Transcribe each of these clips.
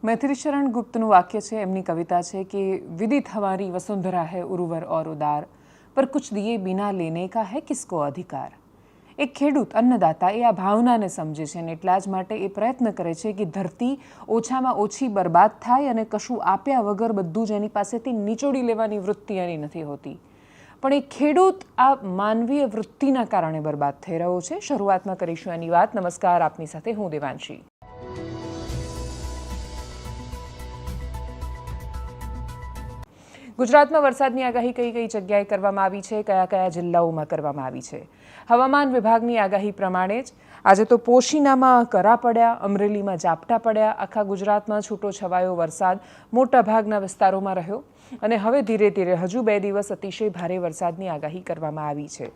मैथिली शरण गुप्तનું વાક્ય છે, એમની કવિતા છે કે વિદિત हमारी वसुंधरा है उर्वर और उदार पर कुछ दिए बिना लेने का है किसको अधिकार। એક ખેડૂત અન્નદાતા એ આ ભાવનાને સમજે છે અને એટલા જ માટે એ પ્રયત્ન કરે છે કે ધરતી ઓછામાં ઓછી બરબાદ થાય અને કશું આપ્યા વગર બધું જ એની પાસેથી નિચોડી લેવાની વૃત્તિ એની નથી હોતી, પણ એ ખેડૂત આ માનવીય વૃત્તિના કારણે બરબાદ થઈ રહ્યો છે। શરૂઆતમાં કરીશું એની વાત। નમસ્કાર, આપની સાથે હું દેવાંશી। ગુજરાતમાં વરસાદની આગાહી કઈ કઈ જગ્યાએ કરવામાં આવી છે, કયા કયા જિલ્લાઓમાં કરવામાં આવી છે? હવામાન વિભાગની આગાહી પ્રમાણે જ આજે તો પોશીનામાં કરા પડ્યા, અમરેલીમાં ઝાપટા પડ્યા, આખા ગુજરાતમાં છૂટો છવાયો વરસાદ મોટાભાગના વિસ્તારોમાં રહ્યો અને હવે ધીરે ધીરે હજુ 2 દિવસ અતિશય ભારે વરસાદની આગાહી કરવામાં આવી છે।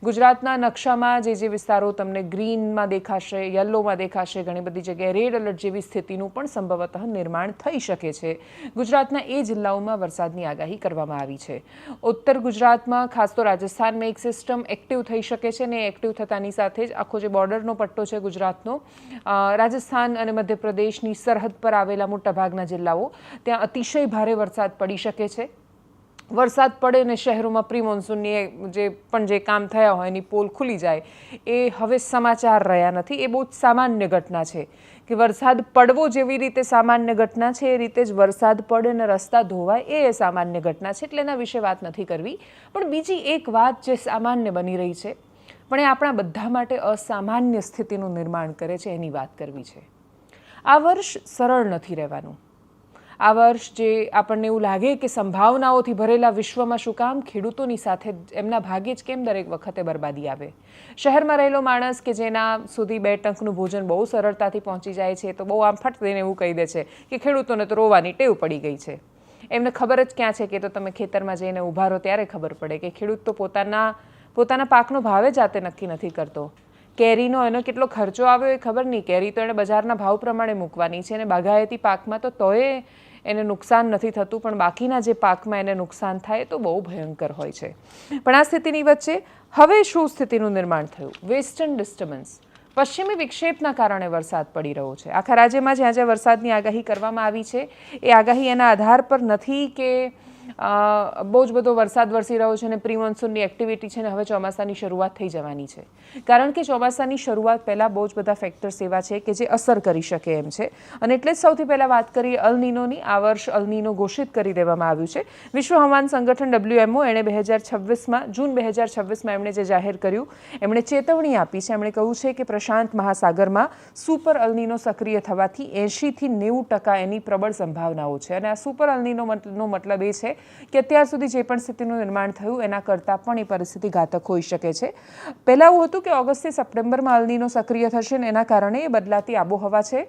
ગુજરાતના નકશામાં જે વિસ્તારો તમને ગ્રીનમાં દેખાશે, યલોમાં દેખાશે, ઘણી બધી જગ્યાએ રેડ એલર્ટ જેવી સ્થિતિનું પણ સંભવતઃ નિર્માણ થઈ શકે છે। ગુજરાતના એ જિલ્લાઓમાં વરસાદની આગાહી કરવામાં આવી છે। ઉત્તર ગુજરાતમાં ખાસ તો રાજસ્થાનમાં એક સિસ્ટમ એક્ટિવ થઈ શકે છે અને એક્ટિવ થતાની સાથે જ આખો જે બોર્ડરનો પટ્ટો છે ગુજરાતનો, રાજસ્થાન અને મધ્યપ્રદેશની સરહદ પર આવેલા મોટાભાગના જિલ્લાઓ, ત્યાં અતિશય ભારે વરસાદ પડી શકે છે। વરસાદ પડે ને શહેરોમાં પ્રી મોન્સૂનની જે કામ થયા હોય એની પોલ ખુલી જાય, એ હવે સમાચાર રહ્યા નથી। એ બહુ જ સામાન્ય ઘટના છે કે વરસાદ પડવો જેવી રીતે સામાન્ય ઘટના છે, એ રીતે જ વરસાદ પડે ને રસ્તા ધોવાય એ સામાન્ય ઘટના છે, એટલે એના વિશે વાત નથી કરવી। પણ બીજી એક વાત જે સામાન્ય બની રહી છે પણ એ આપણા બધા માટે અસામાન્ય સ્થિતિનું નિર્માણ કરે છે, એની વાત કરવી છે। આ વર્ષ સરળ નથી રહેવાનું। આ વર્ષ જે આપણને એવું લાગે કે સંભાવનાઓથી ભરેલા વિશ્વમાં શું કામ ખેડૂતોની સાથે એમના ભાગ્યે જ કેમ દરેક વખતે બરબાદી આવે। શહેરમાં રહેલો માણસ કે જેના સુધી 2 ટંકનું ભોજન બહુ સરળતાથી પહોંચી જાય છે, તો બહુ આમ ફટ દઈને એવું કહી દે છે કે ખેડૂતોને તો રોવાની ટેવ પડી ગઈ છે। એમને ખબર જ ક્યાં છે કે તો તમે ખેતરમાં જઈને ઊભા રહો ત્યારે ખબર પડે કે ખેડૂત તો પોતાના પાકનો ભાવે જાતે નક્કી નથી કરતો। કેરીનો એનો કેટલો ખર્ચો આવ્યો એ ખબર નહીં, કેરી તો એને બજારના ભાવ પ્રમાણે મૂકવાની છે અને બાગાયતી પાકમાં તો તોય એને નુકસાન નથી થતું, પણ બાકીના જે પાકમાં એને નુકસાન થાય તો બહુ ભયંકર હોય છે। પણ આ સ્થિતિની વચ્ચે હવે શું સ્થિતિનું નિર્માણ થયું? વેસ્ટર્ન ડિસ્ટર્બન્સ, પશ્ચિમી વિક્ષેપના કારણે વરસાદ પડી રહ્યો છે। આખા રાજ્યમાં જ્યાં જ્યાં વરસાદની આગાહી કરવામાં આવી છે એ આગાહી એના આધાર પર નથી કે બહુ જ બધો વરસાદ વરસી રહ્યો છે અને પ્રી મોન્સૂનની એક્ટિવિટી છે ને હવે ચોમાસાની શરૂઆત થઈ જવાની છે, કારણ કે ચોમાસાની શરૂઆત પહેલાં બહુ જ બધા ફેક્ટર્સ એવા છે કે જે અસર કરી શકે એમ છે। અને એટલે જ સૌથી પહેલાં વાત કરીએ અલ નીનોની। આ વર્ષ અલ નીનો ઘોષિત કરી દેવામાં આવ્યું છે। વિશ્વ હવામાન સંગઠન WMO એણે 2026માં જૂન 2026માં એમણે જે જાહેર કર્યું, એમણે ચેતવણી આપી છે। એમણે કહ્યું છે કે પ્રશાંત મહાસાગરમાં સુપર અલ નીનો સક્રિય થવાથી 80થી 90% એની પ્રબળ સંભાવનાઓ છે। અને આ સુપર અલ નીનોનો મતલબ એ છે કે અત્યાર સુધી જે પણ સ્થિતિનું નિર્માણ થયું એના કરતાં પણ એ પરિસ્થિતિ ઘાતક હોઈ શકે છે। પહેલાં એવું હતું કે ઓગસ્ટથી સપ્ટેમ્બરમાં અલ નીનો સક્રિય થશે ને એના કારણે એ બદલાતી આબોહવા છે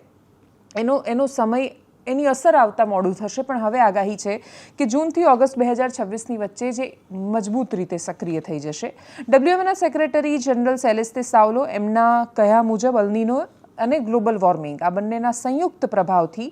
એનો સમય એની અસર આવતા મોડું થશે, પણ હવે આગાહી છે કે જૂનથી ઓગસ્ટ 2026ની વચ્ચે જે મજબૂત રીતે સક્રિય થઈ જશે। WMOના સેક્રેટરી જનરલ સેલેસ્તે સાવલો એમના કહ્યા મુજબ અલ નીનો અને ગ્લોબલ વોર્મિંગ આ બંનેના સંયુક્ત પ્રભાવથી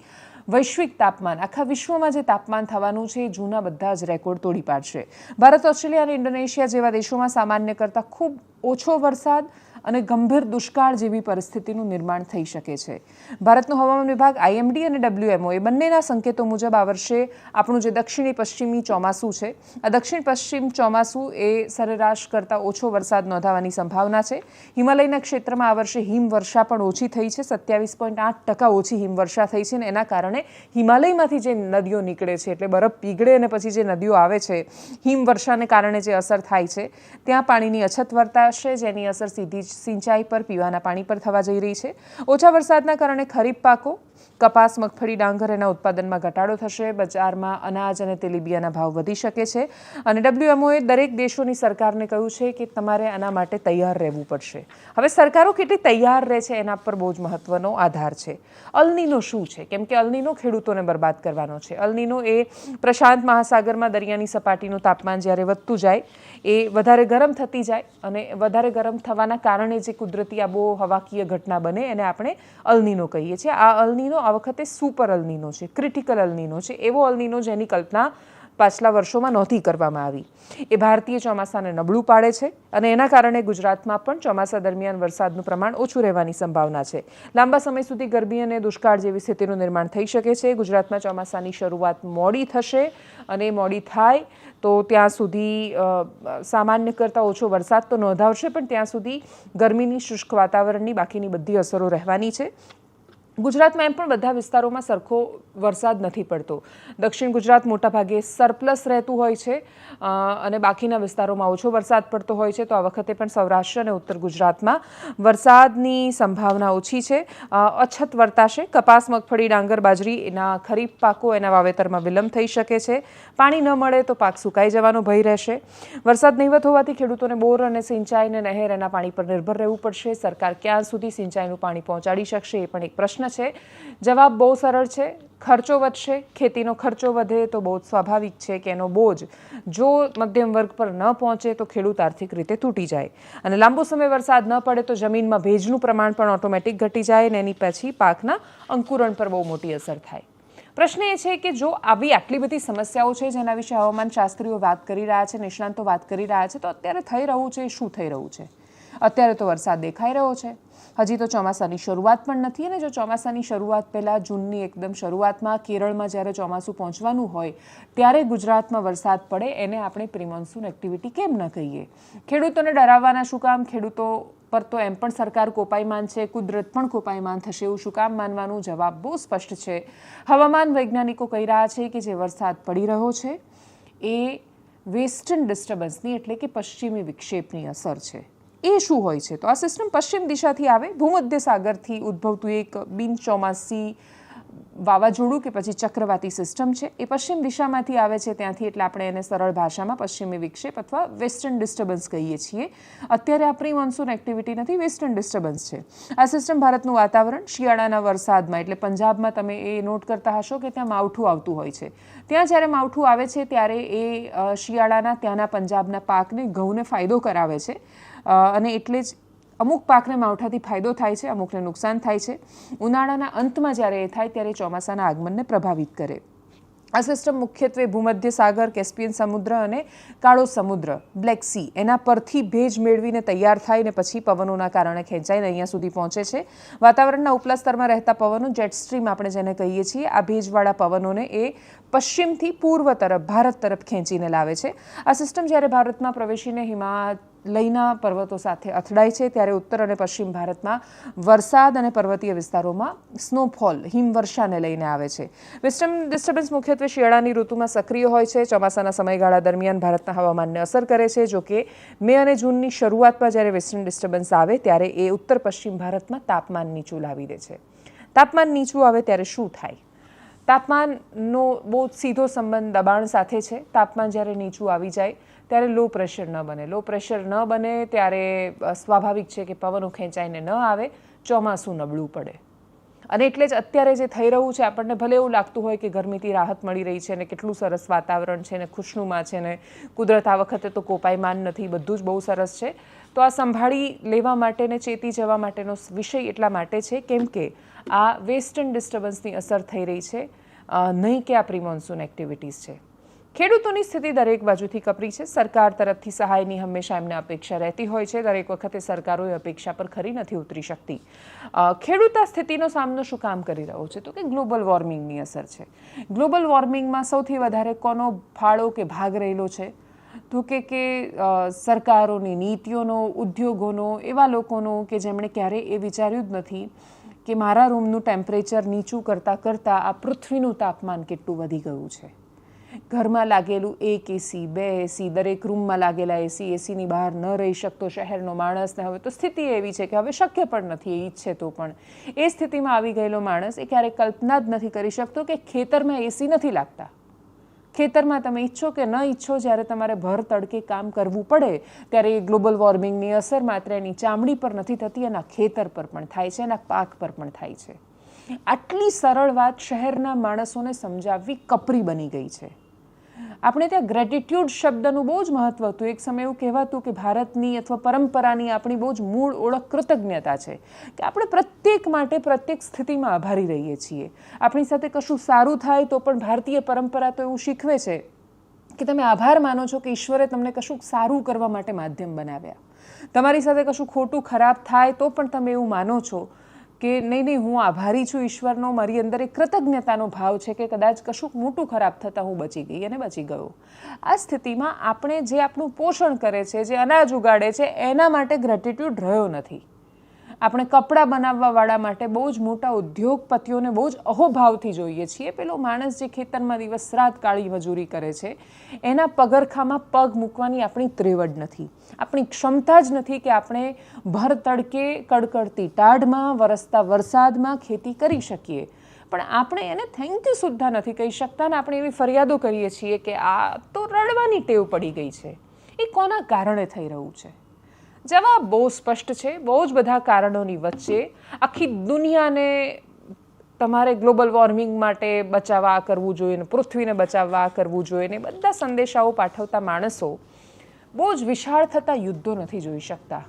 વૈશ્વિક તાપમાન, આખા વિશ્વમાં જે તાપમાન થવાનું છે એ જૂના બધા જ રેકોર્ડ તોડી પાડશે। ભારત, ઓસ્ટ્રેલિયા અને ઇન્ડોનેશિયા જેવા દેશોમાં સામાન્ય કરતાં ખૂબ ઓછો વરસાદ અને ગંભીર દુષ્કાળ જેવી પરિસ્થિતિનું નિર્માણ થઈ શકે છે। ભારતનું હવામાન વિભાગ IMD અને WMO એ બંનેના સંકેતો મુજબ આ વર્ષે આપણું જે દક્ષિણી પશ્ચિમી ચોમાસું છે, આ દક્ષિણ પશ્ચિમ ચોમાસું એ સરેરાશ કરતાં ઓછો વરસાદ નોંધાવાની સંભાવના છે। હિમાલયના ક્ષેત્રમાં આ વર્ષે હિમવર્ષા પણ ઓછી થઈ છે, 27.8% ઓછી હિમવર્ષા થઈ છે અને એના કારણે હિમાલયમાંથી જે નદીઓ નીકળે છે, એટલે બરફ પીગળે અને પછી જે નદીઓ આવે છે, હિમવર્ષાને કારણે જે અસર થાય છે, ત્યાં પાણીની અછત વર્તાશે, જેની અસર સીધી સિંચાઈ પર, પીવાના પાણી પર થવા જઈ રહી છે। ઓછા વરસાદના કારણે ખરીફ પાકો કપાસ, મગફળી, ડાંગર એના ઉત્પાદનમાં ઘટાડો થશે। બજારમાં અનાજ અને તેલીબિયાના ભાવ વધી શકે છે અને WMOએ દરેક દેશોની સરકારને કહ્યું છે કે તમારે આના માટે તૈયાર રહેવું પડશે। હવે સરકારો કેટલી તૈયાર રહે છે એના પર બહુ જ મહત્વનો આધાર છે। અલ નીનો શું છે? કેમ કે અલ નીનો ખેડૂતોને બરબાદ કરવાનો છે। અલ નીનો એ પ્રશાંત મહાસાગરમાં દરિયાની સપાટીનું તાપમાન જ્યારે વધતું જાય, એ વધારે ગરમ થતી જાય અને વધારે ગરમ થવાના કારણે જે કુદરતી આબોહવાકીય ઘટના બને એને આપણે અલ નીનો કહીએ છીએ। આ અલ નીનો આ વખતે સુપર અલ નીનો છે, ક્રિટિકલ અલ નીનો છે, એવો અલ નીનો જેની કલ્પના પાછલા વર્ષોમાં નહોતી કરવામાં આવી. એ ભારતીય ચોમાસાને નબળું પાડે છે અને એના કારણે ગુજરાતમાં પણ ચોમાસા દરમિયાન વરસાદનું પ્રમાણ ઓછું રહેવાની સંભાવના છે. લાંબા સમય સુધી ગરમી અને દુષ્કાળ જેવી સ્થિતિનું નિર્માણ થઈ શકે છે. ગુજરાતમાં ચોમાસાની શરૂઆત મોડી થશે અને મોડી થાય તો ત્યાં સુધી સામાન્ય કરતાં ઓછો વરસાદ તો નોંધાવશે, પણ ત્યાં સુધી ગરમીની શુષ્ક વાતાવરણની બાકીની બધી અસરો રહેવાની છે. ગુજરાતમાં એમ પણ બધા વિસ્તારોમાં સરખો વરસાદ નથી પડતો. દક્ષિણ ગુજરાત મોટાભાગે સરપ્લસ રહેતું હોય છે અને બાકીના વિસ્તારોમાં ઓછો વરસાદ પડતો હોય છે. તો આ વખતે પણ સૌરાષ્ટ્ર અને ઉત્તર ગુજરાતમાં વરસાદની સંભાવના ઓછી છે. અછત વર્તાશે. કપાસ, મગફળી, ડાંગર, બાજરી એના ખરીફ પાકો એના વાવેતરમાં વિલંબ થઈ શકે છે. પાણી ન મળે તો પાક સુકાઈ જવાનો ભય રહેશે. વરસાદ નહીવત હોવાથી ખેડૂતોને બોર અને સિંચાઈ અને નહેર એના પાણી પર નિર્ભર રહેવું પડશે. સરકાર ક્યાં સુધી સિંચાઈનું પાણી પહોંચાડી શકશે એ પણ એક પ્રશ્ન છે. જવાબ બહુ સરળ છે. ખર્ચો વધશે. ખેતીનો ખર્ચો વધે તો બહુ સ્વાભાવિક છે કે એનો બોજ જો મધ્યમ વર્ગ પર ન પહોંચે તો ખેડૂત આર્થિક રીતે તૂટી જાય અને લાંબો સમય વરસાદ ન પડે તો જમીનમાં ભેજનું પ્રમાણ પણ ઓટોમેટિક ઘટી જાય અને એની પછી પાકના અંકુરણ પર બહુ મોટી અસર થાય. પ્રશ્ન એ છે કે જો આટલી બધી સમસ્યાઓ છે જેના વિશે હવામાન શાસ્ત્રીઓ વાત કરી રહ્યા છે, નિષ્ણાંતો વાત કરી રહ્યા છે, તો અત્યારે થઈ રહ્યું છે શું થઈ રહ્યું છે? અત્યારે તો વરસાદ દેખાઈ રહ્યો છે. હજી તો ચોમાસાની શરૂઆત પણ નથી અને જો ચોમાસાની શરૂઆત પહેલાં જૂનની એકદમ શરૂઆતમાં કેરળમાં જ્યારે ચોમાસું પહોંચવાનું હોય ત્યારે ગુજરાતમાં વરસાદ પડે એને આપણે પ્રી-મોન્સૂન એક્ટિવિટી કેમ ન કહીએ? ખેડૂતોને ડરાવવાના શું કામ? ખેડૂતો પર તો એમ પણ સરકાર કોપાયમાન છે, કુદરત પણ કોપાયમાન થશે એવું શું કામ માનવાનું? જવાબ બહુ સ્પષ્ટ છે. હવામાન વૈજ્ઞાનિકો કહી રહ્યા છે કે જે વરસાદ પડી રહ્યો છે એ વેસ્ટર્ન ડિસ્ટર્બન્સની એટલે કે પશ્ચિમી વિક્ષેપની અસર છે. એ શું હોય છે? તો આ સિસ્ટમ પશ્ચિમ દિશાથી આવે, ભૂમધ્ય સાગરથી ઉદ્ભવતું એક બિનચોમાસી વાવાઝોડું કે પછી ચક્રવાતી સિસ્ટમ છે. એ પશ્ચિમ દિશામાંથી આવે છે ત્યાંથી, એટલે આપણે એને સરળ ભાષામાં પશ્ચિમી વિક્ષેપ અથવા વેસ્ટર્ન ડિસ્ટર્બન્સ કહીએ છીએ. અત્યારે આ પ્રી મોન્સૂન એક્ટિવિટી નથી, વેસ્ટર્ન ડિસ્ટર્બન્સ છે. આ સિસ્ટમ ભારતનું વાતાવરણ શિયાળાના વરસાદમાં એટલે પંજાબમાં તમે એ નોટ કરતા હશો કે ત્યાં માવઠું આવતું હોય છે. ત્યાં જ્યારે માવઠું આવે છે ત્યારે એ શિયાળાના ત્યાંના પંજાબના પાકને, ઘઉંને ફાયદો કરાવે છે અને એટલે જ અમુક પાકને માવઠાથી ફાયદો થાય છે, અમુકને નુકસાન થાય છે. ઉનાળાના અંતમાં જ્યારે એ થાય ત્યારે ચોમાસાના આગમનને પ્રભાવિત કરે. આ સિસ્ટમ મુખ્યત્વે ભૂમધ્ય સાગર, કેસ્પિયન સમુદ્ર અને કાળો સમુદ્ર, બ્લેક સી એના પરથી ભેજ મેળવીને તૈયાર થાય ને પછી પવનોના કારણે ખેંચાઈને અહીંયા સુધી પહોંચે છે. વાતાવરણના ઉપલા સ્તરમાં રહેતા પવનો, જેટ સ્ટ્રીમ આપણે જેને કહીએ છીએ, આ ભેજવાળા પવનોને એ પશ્ચિમથી પૂર્વ તરફ, ભારત તરફ ખેંચીને લાવે છે. આ સિસ્ટમ જ્યારે ભારતમાં પ્રવેશીને હિમાલયના પર્વતો સાથે અથડાય છે ત્યારે ઉત્તર અને પશ્ચિમ ભારતમાં વરસાદ અને પર્વતીય વિસ્તારોમાં સ્નોફોલ, હિમવર્ષાને લઈને આવે છે. વેસ્ટર્ન ડિસ્ટર્બન્સ મુખ્યત્વે શિયાળાની ઋતુમાં સક્રિય હોય છે. ચોમાસાના સમયગાળા દરમિયાન ભારતના હવામાનને અસર કરે છે. જો કે મે અને જૂનની શરૂઆતમાં જ્યારે વેસ્ટર્ન ડિસ્ટર્બન્સ આવે ત્યારે એ ઉત્તર પશ્ચિમ ભારતમાં તાપમાન નીચું લાવી દે છે. તાપમાન નીચું આવે ત્યારે શું થાય? તાપમાનનો બહુ સીધો સંબંધ દબાણ સાથે છે. તાપમાન જ્યારે નીચું આવી જાય ત્યારે લો પ્રેશર ન બને. લો પ્રેશર ન બને ત્યારે સ્વાભાવિક છે કે પવનો ખેંચાઈને ન આવે, ચોમાસું નબળું પડે. અને એટલે જ અત્યારે જે થઈ રહ્યું છે, આપણને ભલે એવું લાગતું હોય કે ગરમીથી રાહત મળી રહી છે ને કેટલું સરસ વાતાવરણ છે ને ખુશનુમા છે ને કુદરત આ વખતે તો કોપાયમાન નથી, બધું જ બહુ સરસ છે, તો આ સંભાળી લેવા માટે ને ચેતી જવા માટેનો વિષય એટલા માટે છે કેમ કે આ વેસ્ટર્ન ડિસ્ટર્બન્સની અસર થઈ રહી છે, નહીં કે આ પ્રી મોન્સૂન એક્ટિવિટીઝ છે. ખેડૂતોની સ્થિતિ દરેક બાજુથી કપરી છે. સરકાર તરફથી સહાયની હંમેશા એમને અપેક્ષા રહેતી હોય છે. દરેક વખતે સરકારો એ અપેક્ષા પર ખરી નથી ઉતરી શકતી. ખેડૂત આ સ્થિતિનો સામનો શું કામ કરી રહ્યો છે? તો કે ગ્લોબલ વોર્મિંગની અસર છે. ગ્લોબલ વોર્મિંગમાં સૌથી વધારે કોનો ફાળો કે ભાગ રહેલો છે? તો કે સરકારોની નીતિઓનો, ઉદ્યોગોનો, એવા લોકોનો કે જેમણે ક્યારેય એ વિચાર્યું જ નથી કે મારા રૂમનું ટેમ્પરેચર નીચું કરતાં કરતાં આ પૃથ્વીનું તાપમાન કેટલું વધી ગયું છે. ઘરમાં લાગેલું એક એસી, 2 એસી, દરેક રૂમમાં લાગેલા એસીની બહાર ન રહી શકતો શહેરનો માણસને હવે તો સ્થિતિ એવી છે કે હવે શક્ય પણ નથી, એ ઈચ્છે તો પણ. એ સ્થિતિમાં આવી ગયેલો માણસ એ ક્યારેય કલ્પના જ નથી કરી શકતો કે ખેતરમાં એસી નથી લાગતા. ખેતરમાં તમે ઈચ્છો કે ન ઈચ્છો, જ્યારે તમારે ભર તડકે કામ કરવું પડે ત્યારે એ ગ્લોબલ વોર્મિંગની અસર માત્ર એની ચામડી પર નથી થતી, એના ખેતર પર પણ થાય છે, એના પાક પર પણ થાય છે. આટલી સરળ વાત શહેરના માણસોને સમજાવવી કપરી બની ગઈ છે. આપણે ત્યાં ગ્રેટિટ્યૂડ શબ્દનું બહુ જ મહત્વ હતું. એક સમય એવું કહેવાતું કે ભારતની અથવા પરંપરાની આપણી બહુ જ મૂળ ઓળખ કૃતજ્ઞતા છે કે આપણે પ્રત્યેક માટે પ્રત્યેક સ્થિતિમાં આભારી રહીએ છીએ. આપણી સાથે કશું સારું થાય તો પણ ભારતીય પરંપરા તો એવું શીખવે છે કે તમે આભાર માનો છો કે ઈશ્વરે તમને કશું સારું કરવા માટે માધ્યમ બનાવ્યા. તમારી સાથે કશું ખોટું ખરાબ થાય તો પણ તમે એવું માનો છો કે નહીં, હું આભારી છું ઈશ્વરનો, મારી અંદર એક કૃતજ્ઞતાનો ભાવ છે કે કદાચ કશું મોટું ખરાબ થતાં હું બચી ગઈ અને બચી ગયો. આ સ્થિતિમાં આપણે જે આપણું પોષણ કરે છે, જે અનાજ ઉગાડે છે, એના માટે ગ્રેટિટ્યૂડ રહ્યો નથી. આપણે કપડાં બનાવવાવાળા માટે બહુ જ મોટા ઉદ્યોગપતિઓને બહુ જ અહોભાવથી જોઈએ છીએ. પેલો માણસ જે ખેતરમાં દિવસ રાત કાળી મજૂરી કરે છે, એના પગરખામાં પગ મૂકવાની આપણી ત્રેવડ નથી, આપણી ક્ષમતા જ નથી કે આપણે ભર તડકે કડકડતી ટાઢમાં વરસતા વરસાદમાં ખેતી કરી શકીએ. પણ આપણે એને થેન્ક યુ સુદ્ધા નથી કહી શકતા ને આપણે એવી ફરિયાદો કરીએ છીએ કે આ તો રડવાની ટેવ પડી ગઈ છે. એ કોના કારણે થઈ રહ્યું છે? જવાબ બહુ સ્પષ્ટ છે. બહુ જ બધા કારણોની વચ્ચે આખી દુનિયાને તમારે ગ્લોબલ વોર્મિંગ માટે બચાવવા કરવું જોઈએ ને પૃથ્વીને બચાવવા કરવું જોઈએ ને બધા સંદેશાઓ પાઠવતા માણસો બહુ જ વિશાળ થતા યુદ્ધો નથી જોઈ શકતા.